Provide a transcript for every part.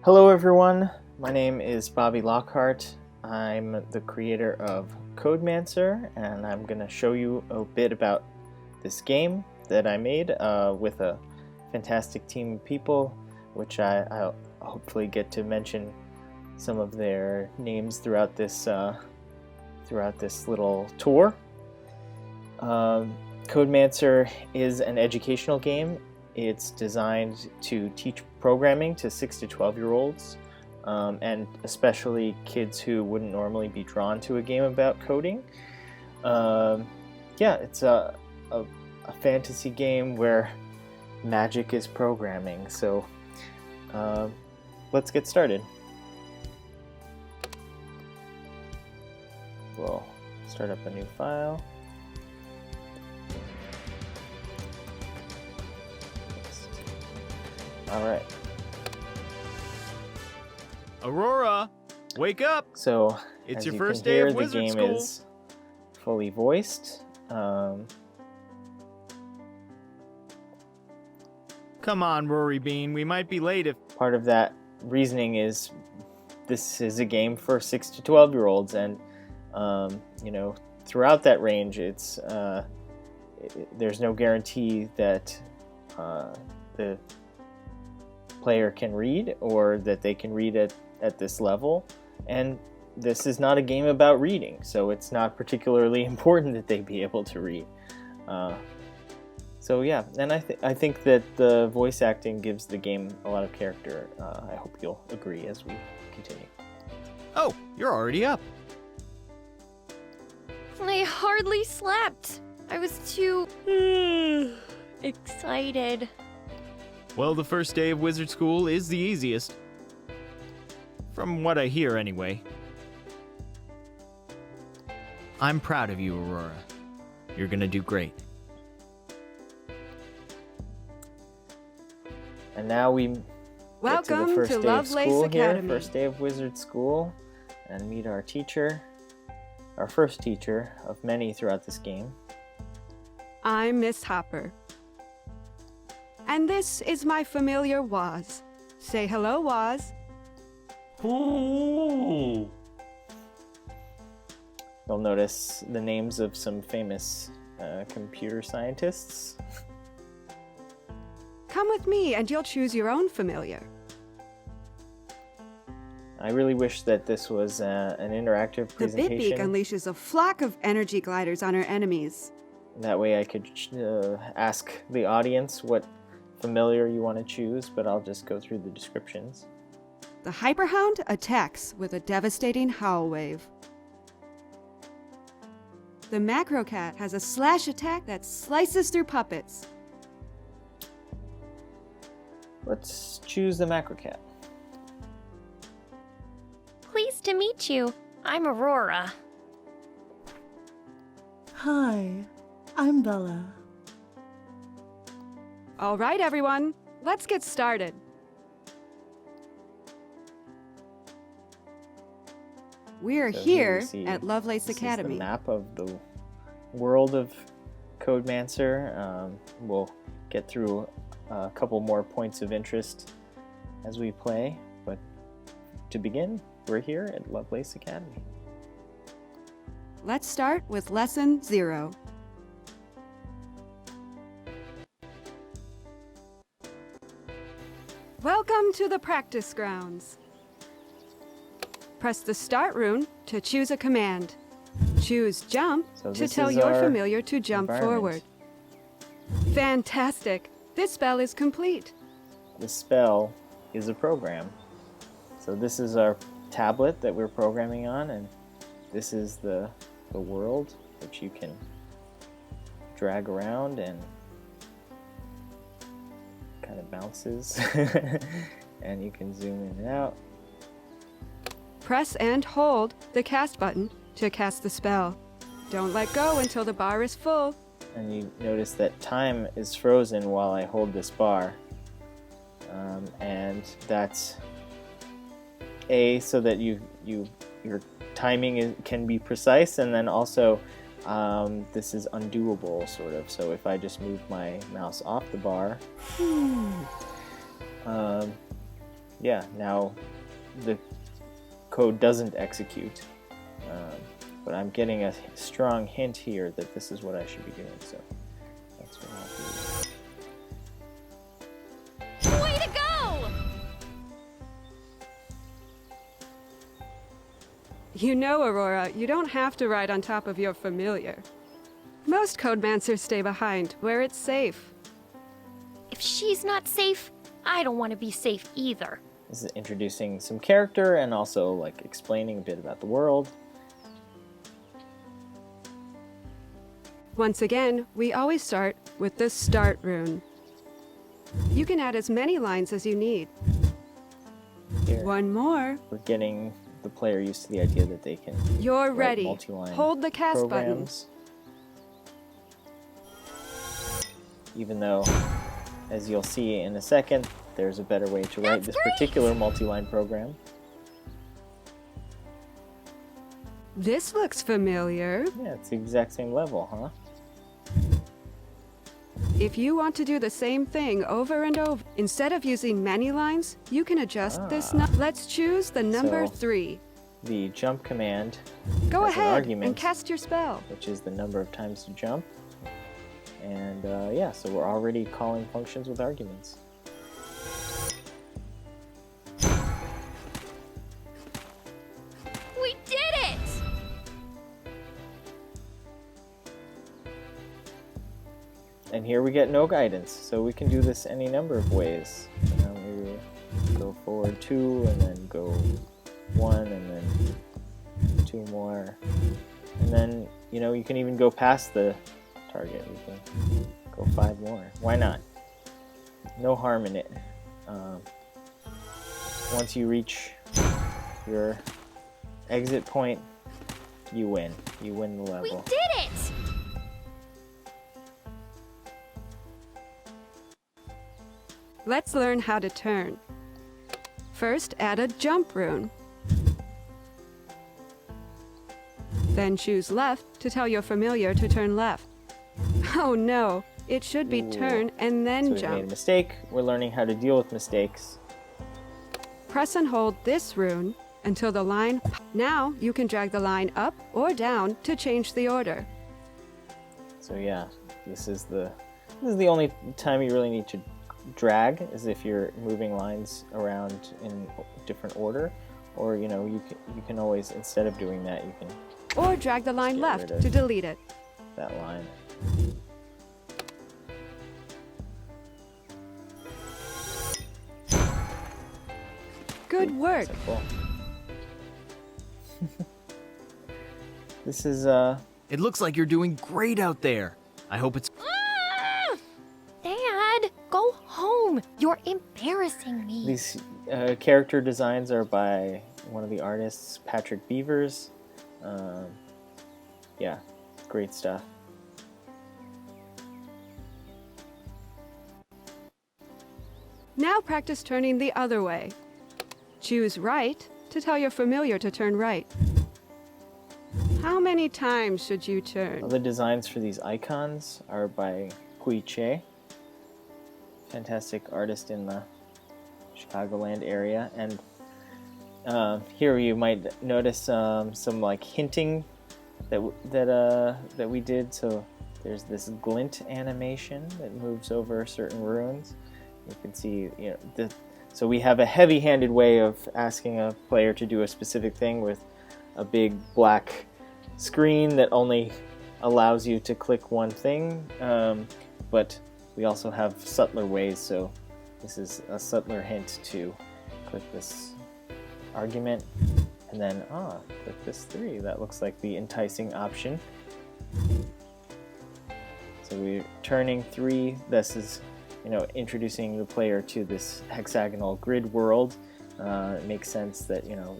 Hello everyone, my name is Bobby Lockhart. I'm the creator of Codemancer, and I'm going to show you a bit about this game that I made with a fantastic team of people, which I'll hopefully get to mention some of their names throughout this little tour. Codemancer is an educational game. It's designed to teach programming to 6 to 12-year-olds, and especially kids who wouldn't normally be drawn to a game about coding. It's a fantasy game where magic is programming. So let's get started. We'll start up a new file. All right. Aurora, wake up! So, it's as your you first can day hear, of wizard the game school. is fully voiced. Come on, Rory Bean, we might be late if... Part of that reasoning is this is a game for 6 to 12-year-olds, and throughout that range, there's no guarantee that the player can read or that they can read at this level, and this is not a game about reading, so it's not particularly important that they be able to read. And I think that the voice acting gives the game a lot of character. I hope you'll agree as we continue. Oh, you're already up. I hardly slept. I was too excited. Well, the first day of wizard school is the easiest. From what I hear, anyway. I'm proud of you, Aurora. You're gonna do great. And now we Welcome get to the first to day of Lovelace school Academy. here, first day of wizard school, and meet our teacher, our first teacher of many throughout this game. I'm Miss Hopper. And this is my familiar Waz. Say hello, Waz. You'll notice the names of some famous computer scientists. Come with me and you'll choose your own familiar. I really wish that this was an interactive The presentation. Bitbeak unleashes a flock of energy gliders on our enemies. That way I could ask the audience what familiar you want to choose, but I'll just go through the descriptions. The Hyperhound attacks with a devastating howl wave. The Macrocat has a slash attack that slices through puppets. Let's choose the Macrocat. Pleased to meet you. I'm Aurora. Hi, I'm Bella. All right, everyone, let's get started. We're So here you see at Lovelace This Academy. is the map of the world of Codemancer. We'll get through a couple more points of interest as we play, but to begin, we're here at Lovelace Academy. Let's start with Lesson 0. Welcome to the practice grounds. Press the Start rune to choose a command. Choose Jump So to this tell is your our familiar to jump environment. forward. Fantastic! This spell is complete. The spell is a program. So this is our tablet that we're programming on, and this is the world which you can drag around and kind of bounces and you can zoom in and out. Press and hold the cast button to cast the spell. Don't let go until the bar is full. And you notice that time is frozen while I hold this bar, and that's so that your timing can be precise, and then also this is undoable, sort of. So if I just move my mouse off the bar, yeah, now the code doesn't execute. But I'm getting a strong hint here that this is what I should be doing, so that's what I'll do. Way to go! You know, Aurora, you don't have to ride on top of your familiar. Most Codemancers stay behind, where it's safe. If she's not safe, I don't want to be safe either. This is introducing some character and also like explaining a bit about the world. Once again, we always start with the start rune. You can add as many lines as you need. Here, One more. we're getting the player used to the idea that they can You're write ready. multi-line Hold the cast button. programs. Even though, as you'll see in a second, there's a better way to write this particular multi-line program. This looks familiar. Yeah, it's the exact same level, huh? If you want to do the same thing over and over, instead of using many lines, you can adjust this. Let's choose the number So- 3. The jump command Go has an ahead argument, and cast your spell. which is the number of times to jump. And yeah, so we're already calling functions with arguments. We did it! And here we get no guidance, so we can do this any number of ways. Maybe go forward 2, and then go 1, and then 2 more. And then, you know, you can even go past the target. You can go 5 more. Why not? No harm in it. Once you reach your exit point, you win. You win the We level. did it! Let's learn how to turn. First, add a jump rune. Then choose left to tell your familiar to turn left. Oh no, it should be Ooh. turn and then So we made a jump. mistake. We're learning how to deal with mistakes. Press and hold this rune until the line. Now you can drag the line up or down to change the order. So yeah, this is the only time you really need to drag, is if you're moving lines around in different order, or you know, you can always, instead of doing that, you can Or drag the line get left rid of to delete it. that line. Good work. Simple. This is It looks like you're doing great out there. I hope it's. Ah! Dad, go home. You're embarrassing me. these character designs are by one of the artists, Patrick Beavers. Yeah, great stuff. Now practice turning the other way. Choose right to tell your familiar to turn right. How many times should you turn? All the designs for these icons are by Hui Che, fantastic artist in the Chicagoland area. And here you might notice some like hinting that we did. So there's this glint animation that moves over certain runes. You can see, you know, so we have a heavy-handed way of asking a player to do a specific thing with a big black screen that only allows you to click one thing, but we also have subtler ways, so this is a subtler hint to click this argument, and then click this 3. That looks like the enticing option. So we're turning 3. This is, you know, introducing the player to this hexagonal grid world. It makes sense that, you know,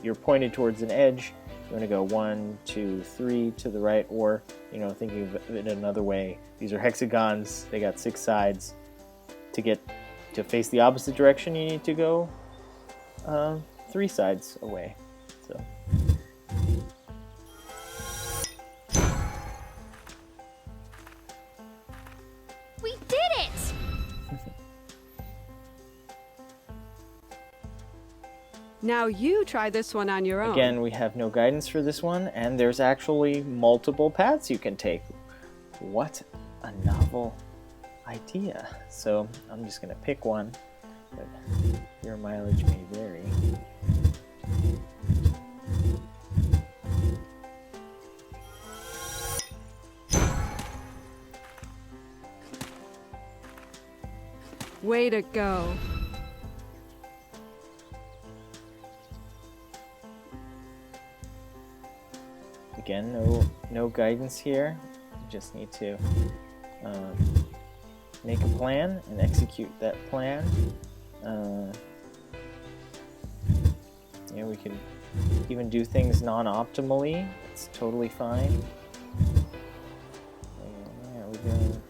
you're pointed towards an edge. You want to go 1, 2, 3 to the right, or, you know, thinking of it another way. These are hexagons. They got 6 sides. To face the opposite direction, you need to go 3 sides away. So. We did it! Now you try this one on your own. Again, we have no guidance for this one, and there's actually multiple paths you can take. What a novel idea. So I'm just going to pick one, but your mileage may vary. Way to go. Again, no guidance here. You just need to make a plan and execute that plan. We can even do things non-optimally. It's totally fine. There we go.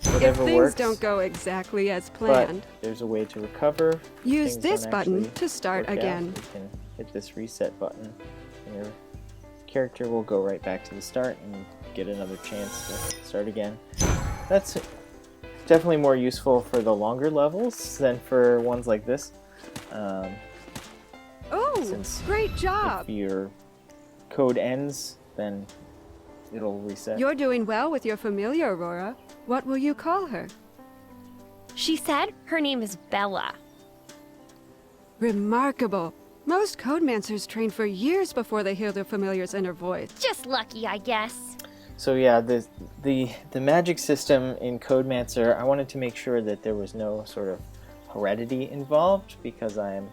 If Whatever things works, don't go exactly as but planned, there's a way to recover. use Things this don't button actually to start work out. again. You can hit this reset button, and your character will go right back to the start and get another chance to start again. That's definitely more useful for the longer levels than for ones like this. Oh, Since great job! If your code ends, then it'll reset. You're doing well with your familiar, Aurora. What will you call her? She said her name is Bella. Remarkable. Most Codemancers train for years before they hear their familiar's inner voice. Just lucky, I guess. So yeah, the magic system in Codemancer, I wanted to make sure that there was no sort of heredity involved, because I am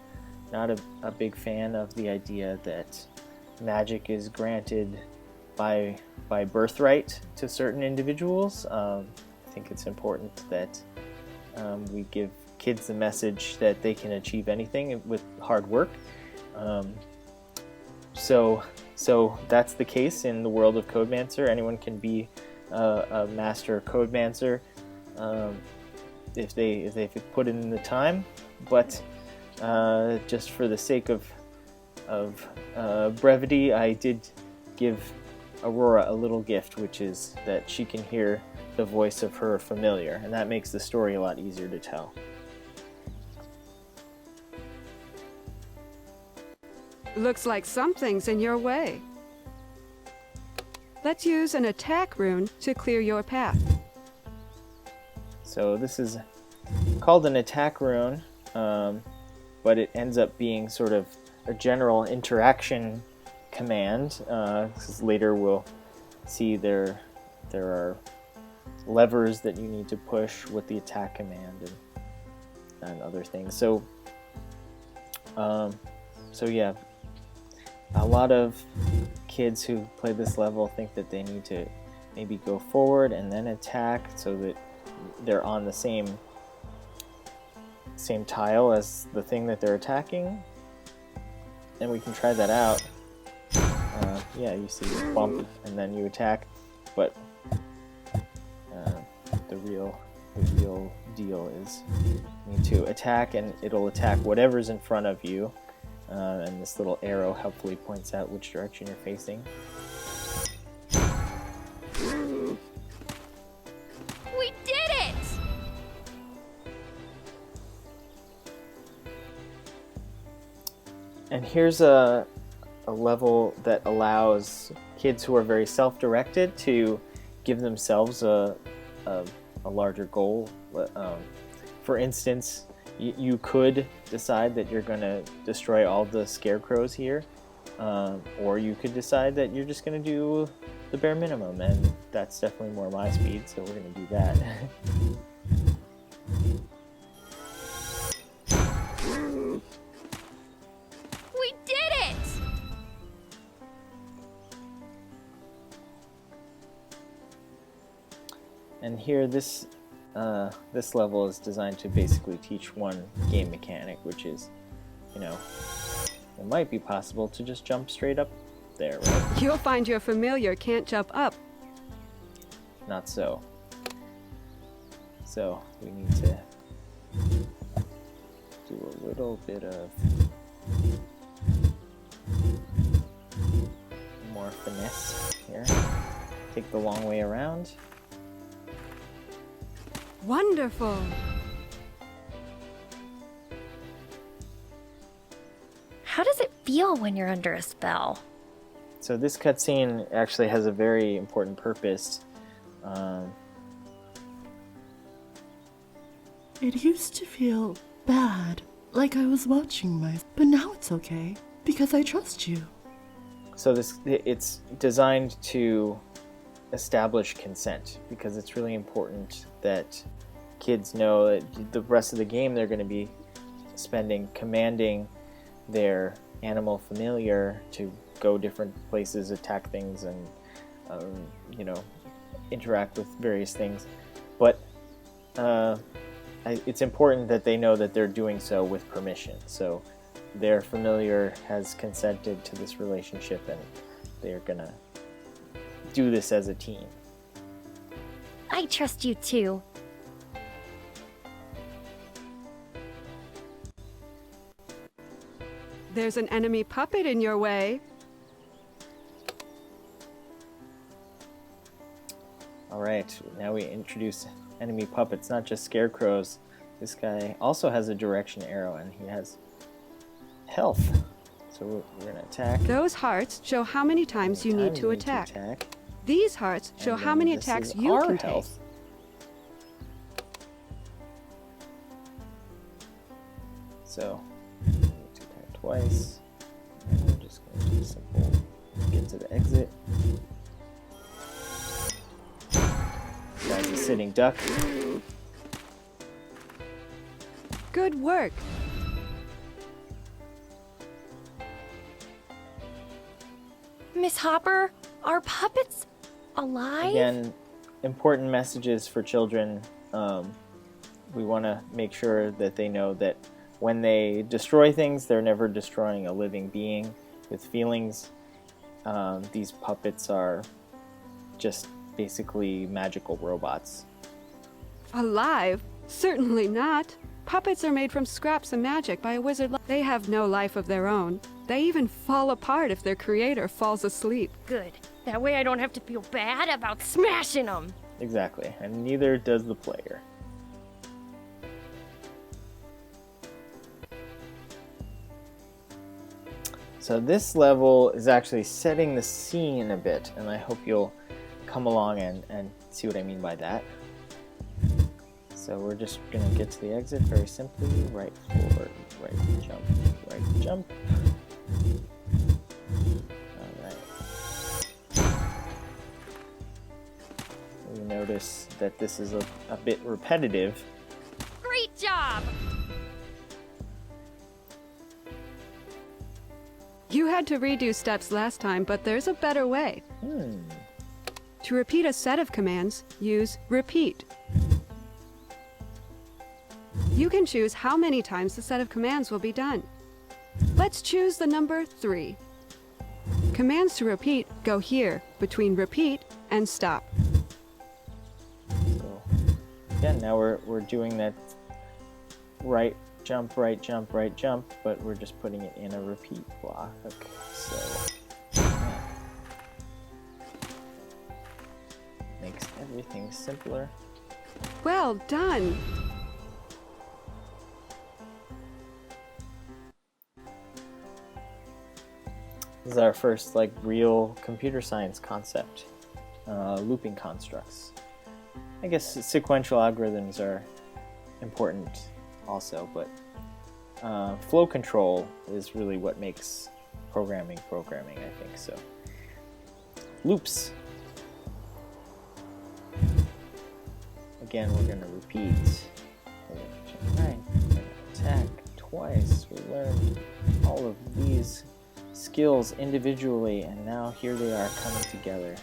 not a big fan of the idea that magic is granted by birthright to certain individuals. I think it's important that we give kids the message that they can achieve anything with hard work. So that's the case in the world of Codemancer. Anyone can be a master Codemancer if they put in the time. But just for the sake of brevity, I did give Aurora a little gift, which is that she can hear the voice of her familiar, and that makes the story a lot easier to tell. Looks like something's in your way. Let's use an attack rune to clear your path. So this is called an attack rune, but it ends up being sort of a general interaction command, because later we'll see there are levers that you need to push with the attack command and other things. So yeah, a lot of kids who play this level think that they need to maybe go forward and then attack so that they're on the same tile as the thing that they're attacking, and we can try that out. Yeah, you see this bump and then you attack, but the real deal is you need to attack, and it'll attack whatever's in front of you, and this little arrow helpfully points out which direction you're facing. We did it! And here's a level that allows kids who are very self-directed to give themselves a larger goal. For instance, you could decide that you're going to destroy all the scarecrows here, or you could decide that you're just going to do the bare minimum, and that's definitely more my speed, so we're going to do that. We did it! And here, this level is designed to basically teach one game mechanic, which is, it might be possible to just jump straight up there, right? You'll find your familiar can't jump up. Not so. So we need to do a little bit of more finesse here. Take the long way around. How does it feel when you're under a spell? So this cutscene actually has a very important purpose. It used to feel bad, like I was watching but now it's okay, because I trust you. So it's designed to establish consent, because it's really important that kids know that the rest of the game they're going to be spending commanding their animal familiar to go different places, attack things, and interact with various things. But it's important that they know that they're doing so with permission. So their familiar has consented to this relationship, and they're gonna do this as a team. I trust you too. There's an enemy puppet in your way. Alright, now we introduce enemy puppets, not just scarecrows. This guy also has a direction arrow, and he has health. So we're going to attack. Those hearts show how many times you need to attack. These hearts show how many attacks you can take. So, we need to attack twice. And we're just going to do a simple get to the exit. Guy's a sitting duck. Good work. Miss Hopper, are puppets alive? Again, important messages for children. We want to make sure that they know that when they destroy things, they're never destroying a living being with feelings. These puppets are just basically magical robots. Alive? Certainly not. Puppets are made from scraps of magic by a wizard. They have no life of their own. They even fall apart if their creator falls asleep. Good. That way I don't have to feel bad about smashing them. Exactly, and neither does the player. So this level is actually setting the scene a bit, and I hope you'll come along and see what I mean by that. So we're just going to get to the exit very simply. Right forward, right jump, right jump. Alright. We notice that this is a bit repetitive. Great job! You had to redo steps last time, but there's a better way. To repeat a set of commands, use repeat. You can choose how many times the set of commands will be done. Let's choose the number 3. Commands to repeat go here, between repeat and stop. So again, now we're doing that right jump, right jump, right jump, but we're just putting it in a repeat block. Okay, so yeah. Makes everything simpler. Well done! This is our first real computer science concept, looping constructs. I guess sequential algorithms are important also, but flow control is really what makes programming, I think. So loops. Again, we're going to repeat. Right, attack twice. We learned all of these skills individually, and now here they are coming together.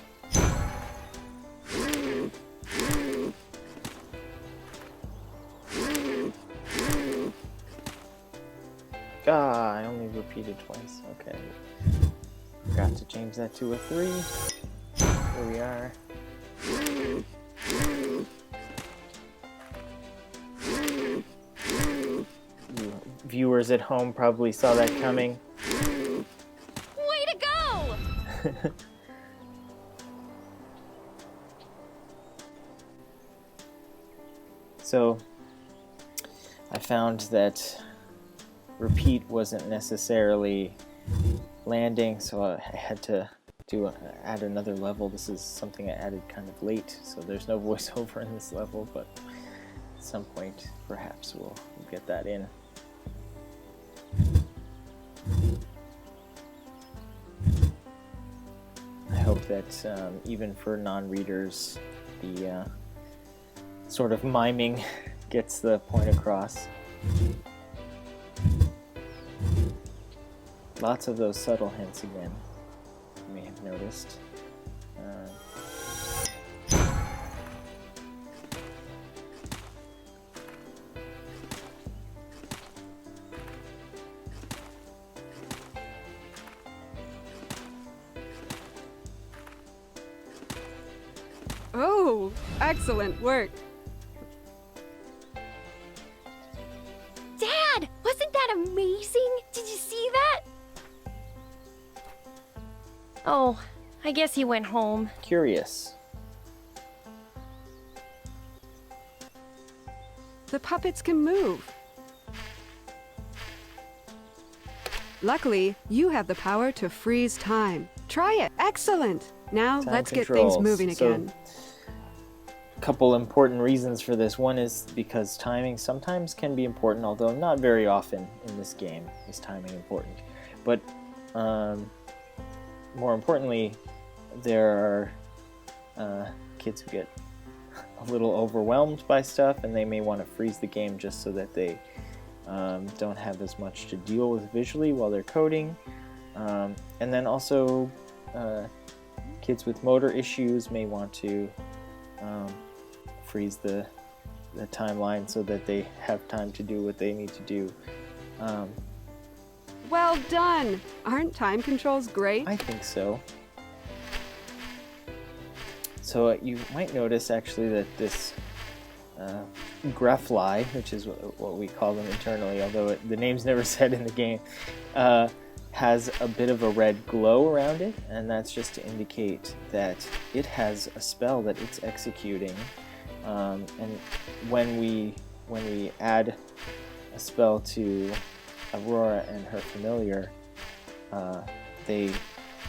I only repeated twice. Okay. Forgot to change that to a 3. Here we are. You viewers at home probably saw that coming. Way to go! So I found that repeat wasn't necessarily landing, so I had to add another level. This is something I added kind of late, so there's no voiceover in this level, but at some point perhaps we'll get that in. I hope that even for non-readers, the sort of miming gets the point across. Lots of those subtle hints again, you may have noticed. Oh, excellent work. Dad, wasn't that amazing? Did you see that? Oh, I guess he went home. Curious. The puppets can move. Luckily, you have the power to freeze time. Try it. Excellent. Now Time let's get controls. things moving So, again. a couple important reasons for this. One is because timing sometimes can be important, although not very often in this game is timing important. But more importantly, there are kids who get a little overwhelmed by stuff, and they may want to freeze the game just so that they don't have as much to deal with visually while they're coding. And then also kids with motor issues may want to freeze the timeline so that they have time to do what they need to do. Well done. Aren't time controls great? I think so. So you might notice actually that this Grefly, which is what we call them internally, although the name's never said in the game, has a bit of a red glow around it, and that's just to indicate that it has a spell that it's executing. And when we add a spell to Aurora and her familiar, they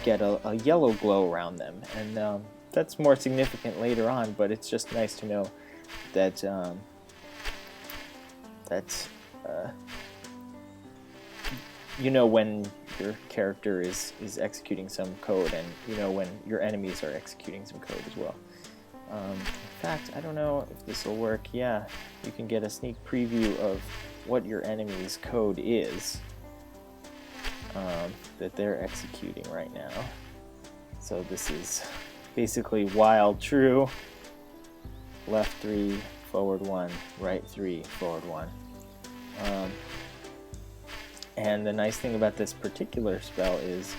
get a yellow glow around them, and that's more significant later on, but it's just nice to know that you know when your character is executing some code, and you know when your enemies are executing some code as well. In fact, I don't know if this will work. Yeah, you can get a sneak preview of what your enemy's code is that they're executing right now. So this is basically while true, left 3, forward 1, right 3, forward 1. And the nice thing about this particular spell is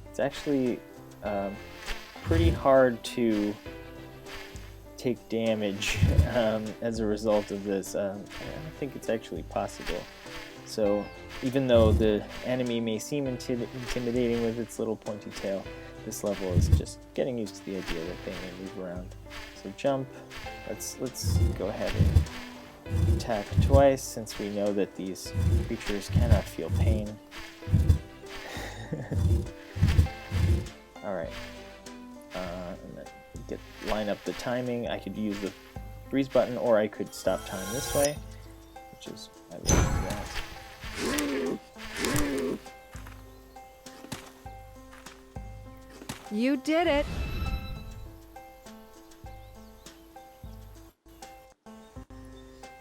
it's actually pretty hard to take damage as a result of this. I don't think it's actually possible. So even though the enemy may seem intimidating with its little pointy tail, this level is just getting used to the idea that they may move around. So jump. Let's go ahead and attack twice, since we know that these creatures cannot feel pain. Alright. And then line up the timing. I could use the freeze button, or I could stop time this way, which is, I will do that. You did it.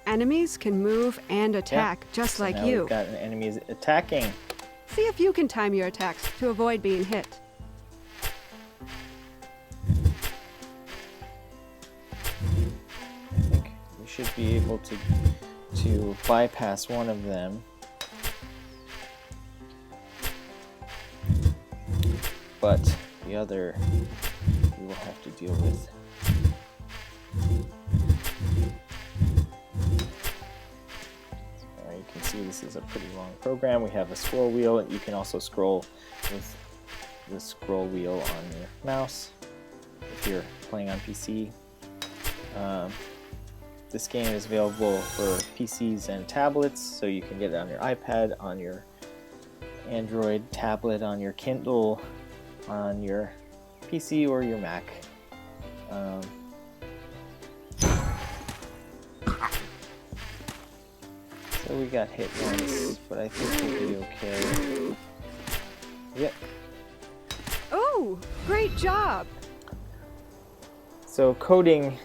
Enemies can move and attack, Yep. just So like now you. we've got an enemy attacking. See if you can time your attacks to avoid being hit. I think we should be able to bypass one of them. But the other we will have to deal with. You can see this is a pretty long program. We have a scroll wheel, and you can also scroll with the scroll wheel on your mouse if you're playing on PC. this game is available for PCs and tablets, so you can get it on your iPad, on your Android tablet, on your Kindle, on your PC or your Mac. So we got hit once, but I think we'll be okay. Yep. Oh, great job! So coding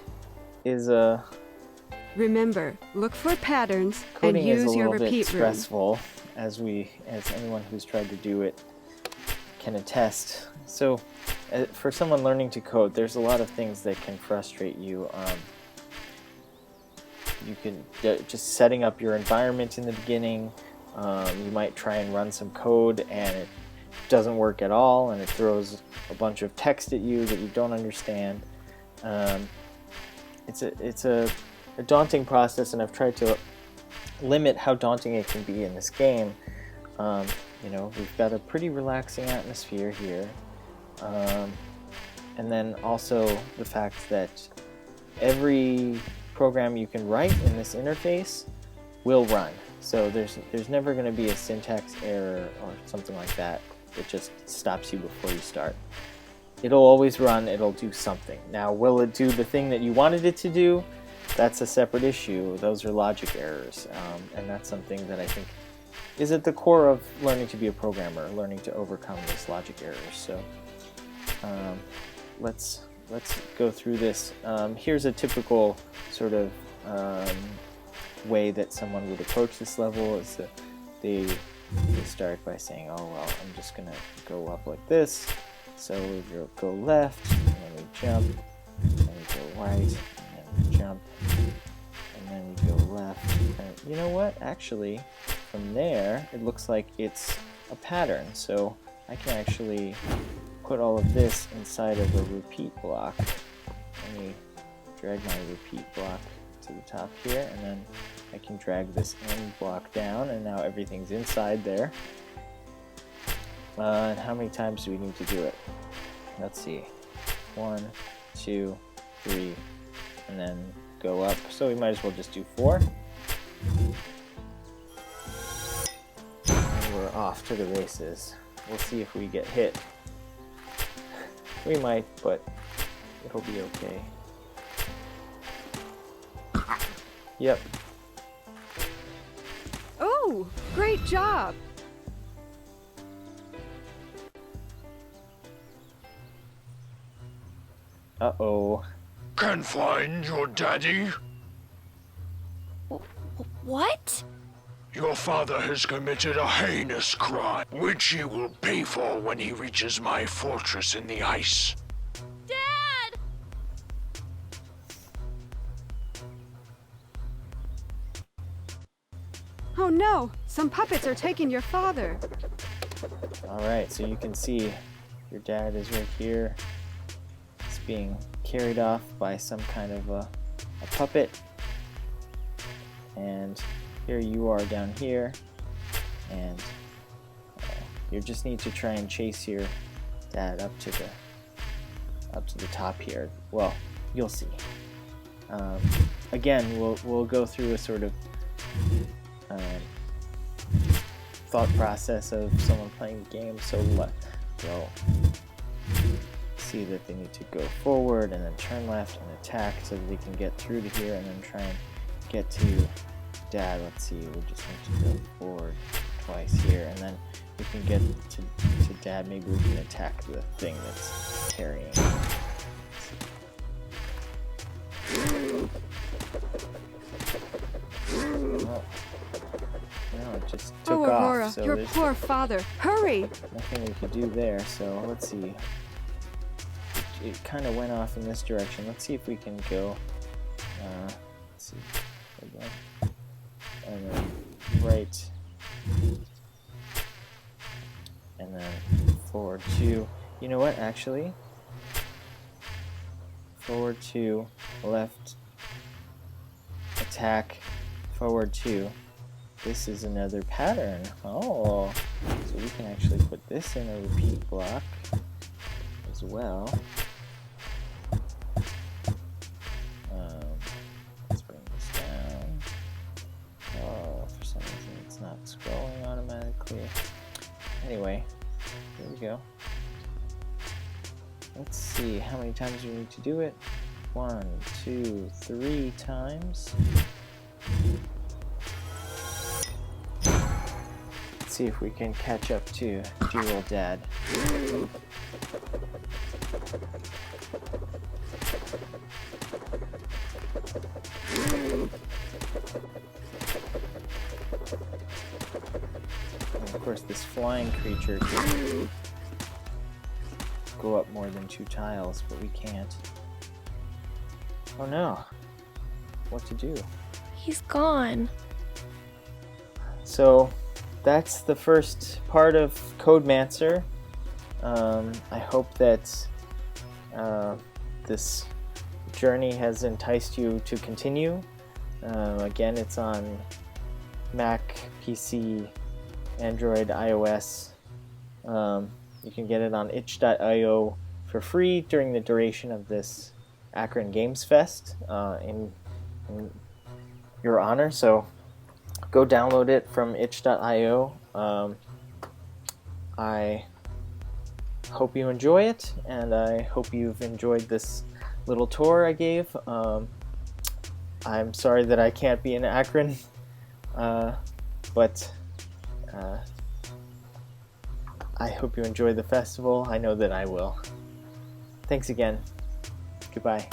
is a Remember, look for patterns and coding is a use your little bit repeat room. stressful, as anyone who's tried to do it can attest. So for someone learning to code, there's a lot of things that can frustrate you. You can just setting up your environment in the beginning. You might try and run some code and it doesn't work at all, and it throws a bunch of text at you that you don't understand. It's a daunting process, and I've tried to limit how daunting it can be in this game. You know, we've got a pretty relaxing atmosphere here, and then also the fact that every program you can write in this interface will run. So there's never going to be a syntax error or something like that that just stops you before you start. It'll always run, it'll do something. Now, will it do the thing that you wanted it to do? That's a separate issue. Those are logic errors, and that's something that I think is at the core of learning to be a programmer, learning to overcome these logic errors. So let's go through this. Here's a typical sort of way that someone would approach this level. Is that they start by saying, oh well, I'm just gonna go up like this. So we go left, and then we jump, and we go right, and then we jump, and then we go left. And you know what? Actually, from there, it looks like it's a pattern. So I can actually put all of this inside of a repeat block. Let me drag my repeat block to the top here, and then I can drag this end block down, and now everything's inside there. And how many times do we need to do it? Let's see. 1, 2, 3, and then go up. So we might as well just do 4. And we're off to the races. We'll see if we get hit. We might, but it'll be okay. Yep. Oh, great job! Uh-oh. Can find your daddy? What? Your father has committed a heinous crime, which he will pay for when he reaches my fortress in the ice. Dad! Oh no, some puppets are taking your father. Alright, so you can see your dad is right here. He's being carried off by some kind of a puppet. And here you are down here. And you just need to try and chase your dad up to the top here. Well, you'll see. Again, we'll go through a sort of thought process of someone playing the game. So they'll see that they need to go forward and then turn left and attack so that they can get through to here and then try and get to dad. Let's see, we just need to go forward twice here, and then we can get to dad. Maybe we can attack the thing that's carrying. Oh. No, it just took Oh, off. Aurora, So your there's poor father. Hurry! nothing we could do there. So let's see. It kind of went off in this direction. Let's see if we can go. Let's see. Again. And then right. And then forward 2. You know what? Actually, forward 2, left, attack, forward 2. This is another pattern. Oh, so we can actually put this in a repeat block as well. Let's bring Anyway, here we go. Let's see how many times we need to do it. 1, 2, 3 times. Let's see if we can catch up to dear old dad. And of course, this flying creature can go up more than 2 tiles, but we can't. Oh no. What to do? He's gone. So that's the first part of Codemancer. I hope that this journey has enticed you to continue. Again, it's on Mac, PC, Android, iOS. You can get it on itch.io for free during the duration of this Akron Games Fest in your honor. So go download it from itch.io. I hope you enjoy it, and I hope you've enjoyed this little tour I gave. I'm sorry that I can't be in Akron, but I hope you enjoy the festival. I know that I will. Thanks again. Goodbye.